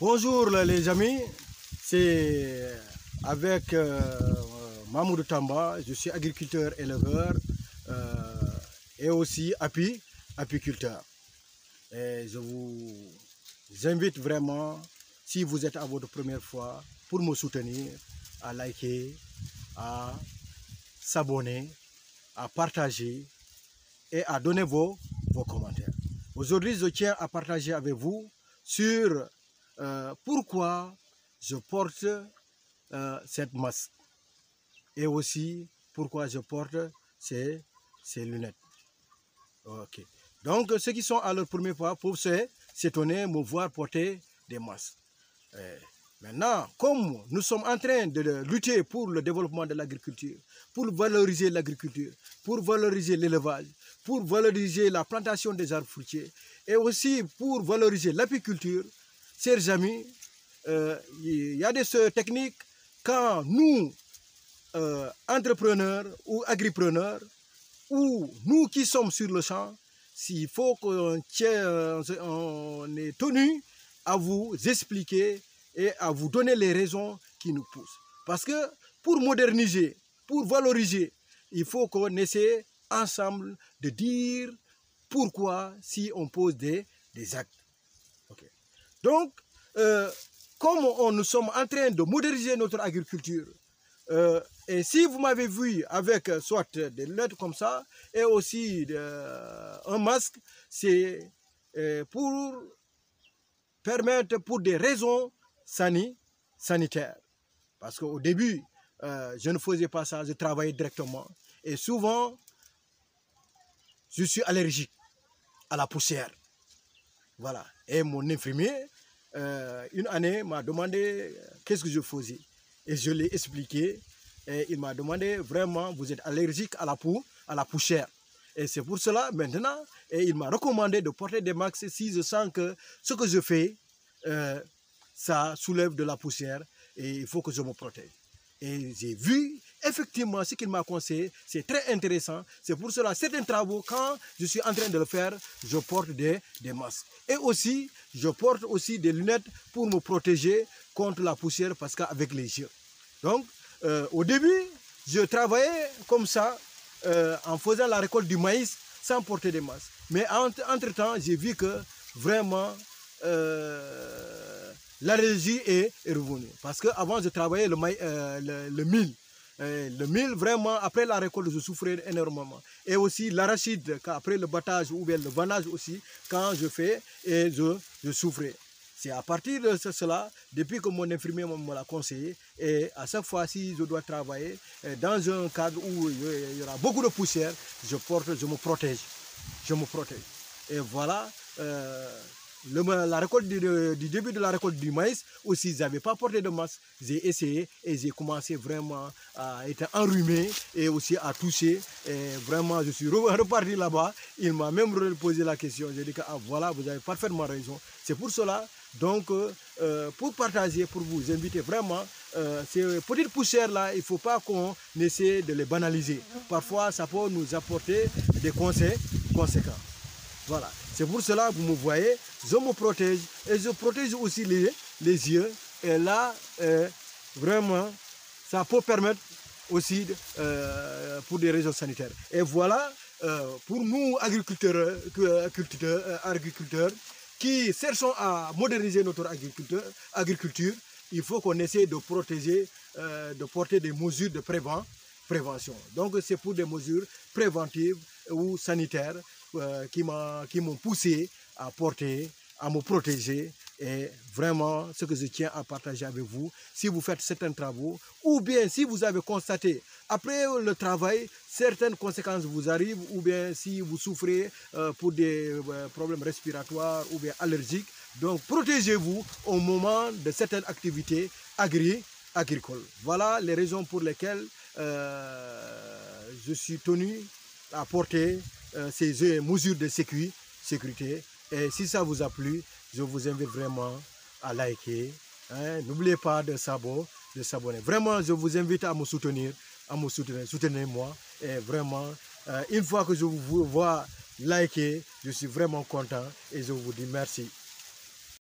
Bonjour les amis, c'est avec Mamoudou Tamba, je suis agriculteur éleveur et aussi apiculteur. Et je vous invite vraiment, si vous êtes à votre première fois, pour me soutenir, à liker, à s'abonner, à partager et à donner vos commentaires. Aujourd'hui, je tiens à partager avec vous sur pourquoi je porte cette masque et aussi pourquoi je porte ces lunettes. Ok. Donc, ceux qui sont à leur premier pas peuvent s'étonner, me voir porter des masques. Maintenant, comme nous sommes en train de lutter pour le développement de l'agriculture, pour valoriser l'agriculture, pour valoriser l'élevage, pour valoriser la plantation des arbres fruitiers et aussi pour valoriser l'apiculture, chers amis, il y a des techniques quand nous, entrepreneurs ou agripreneurs, ou nous qui sommes sur le champ, s'il faut qu'on est tenu à vous expliquer et à vous donner les raisons qui nous poussent. Parce que pour moderniser, pour valoriser, il faut qu'on essaie ensemble de dire pourquoi si on pose des actes. Okay. Donc, comme nous sommes en train de moderniser notre agriculture, et si vous m'avez vu avec soit des lunettes comme ça, et aussi un masque, c'est pour permettre, pour des raisons sanitaires. Parce qu'au début, je ne faisais pas ça, je travaillais directement. Et souvent, je suis allergique à la poussière. Voilà. Et mon infirmier, une année, m'a demandé qu'est-ce que je faisais. Et je l'ai expliqué. Et il m'a demandé vraiment, vous êtes allergique à la poussière. Et c'est pour cela, maintenant, et il m'a recommandé de porter des masques si je sens que ce que je fais, ça soulève de la poussière et il faut que je me protège. Et j'ai vu effectivement ce qu'il m'a conseillé, c'est très intéressant. C'est pour cela, certains travaux, quand je suis en train de le faire, je porte des masques. Et aussi, je porte aussi des lunettes pour me protéger contre la poussière parce qu'avec les yeux. Donc, au début, je travaillais comme ça, en faisant la récolte du maïs sans porter des masques. Mais entre-temps, j'ai vu que vraiment, l'allergie est revenue. Parce qu'avant, je travaillais le mil. Le mil, vraiment, après la récolte, je souffrais énormément. Et aussi l'arachide, après le battage ou bien le vannage aussi, quand je fais, et je souffrais. C'est à partir de cela, depuis que mon infirmier me l'a conseillé, et à chaque fois, si je dois travailler dans un cadre où il y aura beaucoup de poussière, je me protège. Je me protège. Et voilà, la récolte du début de la récolte du maïs, aussi, je n'avais pas porté de masque. J'ai essayé et j'ai commencé vraiment à être enrhumé et aussi à toucher. Et vraiment, je suis reparti là-bas. Il m'a même posé la question. J'ai dit que voilà, vous avez parfaitement raison. C'est pour cela, donc, pour partager, pour vous inviter vraiment, ces petites poussières-là, il ne faut pas qu'on essaie de les banaliser. Parfois, ça peut nous apporter des conséquences. Voilà, c'est pour cela que vous me voyez, je me protège et je protège aussi les yeux. Et là, vraiment, ça peut permettre aussi pour des raisons sanitaires. Et voilà, pour nous agriculteurs qui cherchons à moderniser notre agriculture, il faut qu'on essaie de protéger, de porter des mesures de prévention. Donc c'est pour des mesures préventives ou sanitaires qui m'ont poussé à me protéger. Et vraiment, ce que je tiens à partager avec vous, si vous faites certains travaux, ou bien si vous avez constaté, après le travail, certaines conséquences vous arrivent, ou bien si vous souffrez pour des problèmes respiratoires ou bien allergiques, donc protégez-vous au moment de certaines activités agricoles. Voilà les raisons pour lesquelles je suis tenu à porter ces mesures de sécurité. Et si ça vous a plu, je vous invite vraiment à liker. N'oubliez pas de s'abonner. Vraiment, je vous invite à me soutenir, soutenez-moi. Et vraiment, une fois que je vous vois liker, je suis vraiment content et je vous dis merci.